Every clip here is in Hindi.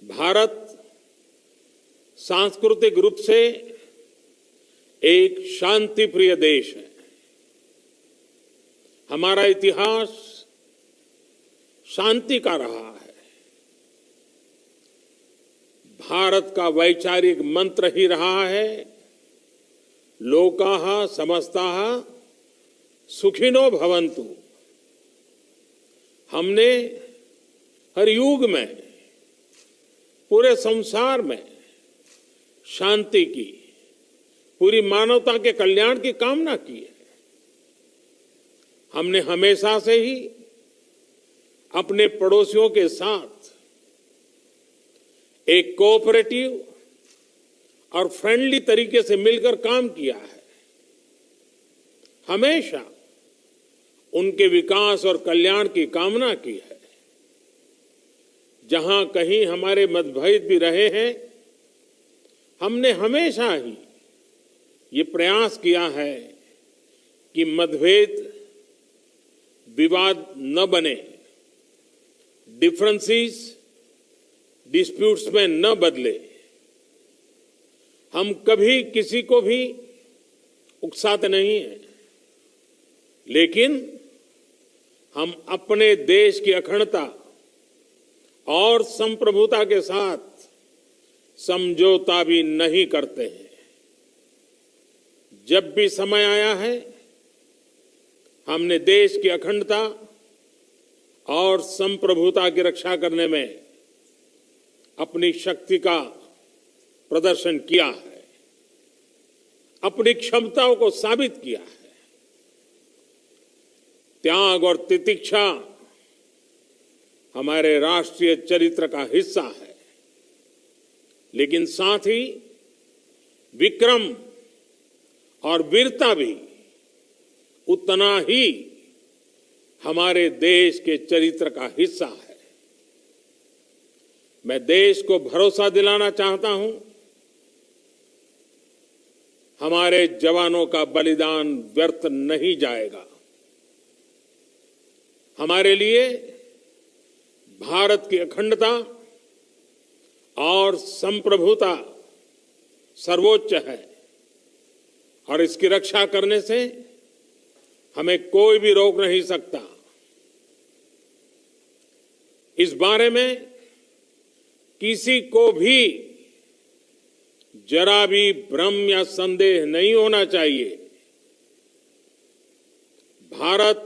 भारत सांस्कृतिक रूप से एक शांति प्रिय देश है। हमारा इतिहास शांति का रहा है। भारत का वैचारिक मंत्र ही रहा है, लोकाः समस्ताः सुखिनो भवन्तु। हमने हर युग में, पूरे संसार में शांति की, पूरी मानवता के कल्याण की कामना की है। हमने हमेशा से ही अपने पड़ोसियों के साथ एक कोऑपरेटिव और फ्रेंडली तरीके से मिलकर काम किया है। हमेशा उनके विकास और कल्याण की कामना की है। जहां कहीं हमारे मतभेद भी रहे हैं, हमने हमेशा ही ये प्रयास किया है कि मतभेद विवाद न बने, डिफरेंसेस डिस्प्यूट्स में न बदले। हम कभी किसी को भी उकसाते नहीं हैं, लेकिन हम अपने देश की अखंडता और संप्रभुता के साथ समझौता भी नहीं करते हैं। जब भी समय आया है, हमने देश की अखंडता और संप्रभुता की रक्षा करने में अपनी शक्ति का प्रदर्शन किया है, अपनी क्षमताओं को साबित किया है। त्याग और तितिक्षा हमारे राष्ट्रीय चरित्र का हिस्सा है, लेकिन साथ ही विक्रम और वीरता भी उतना ही हमारे देश के चरित्र का हिस्सा है। मैं देश को भरोसा दिलाना चाहता हूं, हमारे जवानों का बलिदान व्यर्थ नहीं जाएगा। हमारे लिए भारत की अखंडता और संप्रभुता सर्वोच्च है, और इसकी रक्षा करने से हमें कोई भी रोक नहीं सकता। इस बारे में किसी को भी जरा भी भ्रम या संदेह नहीं होना चाहिए। भारत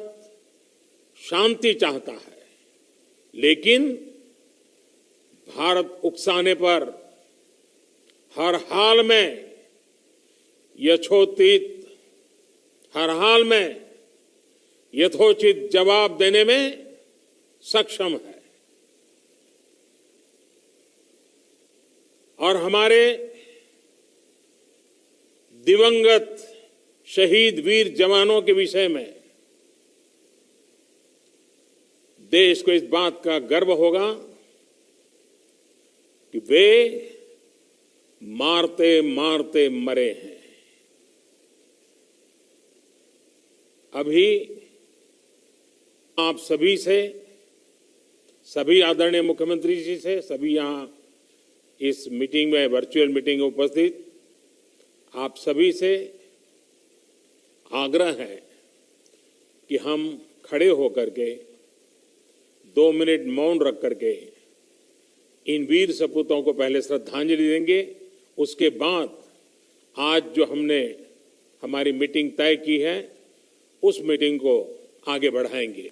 शांति चाहता है, लेकिन भारत उकसाने पर हर हाल में हर हाल में यथोचित जवाब देने में सक्षम है। और हमारे दिवंगत शहीद वीर जवानों के विषय में देश को इस बात का गर्व होगा कि वे मारते मारते मरे हैं। अभी आप सभी से, सभी आदरणीय मुख्यमंत्री जी से, सभी यहां इस मीटिंग में, वर्चुअल मीटिंग में उपस्थित आप सभी से आग्रह है कि हम खड़े होकर के 2 मिनट मौन रख करके इन वीर सपूतों को पहले श्रद्धांजलि देंगे। उसके बाद आज जो हमने हमारी मीटिंग तय की है, उस मीटिंग को आगे बढ़ाएंगे।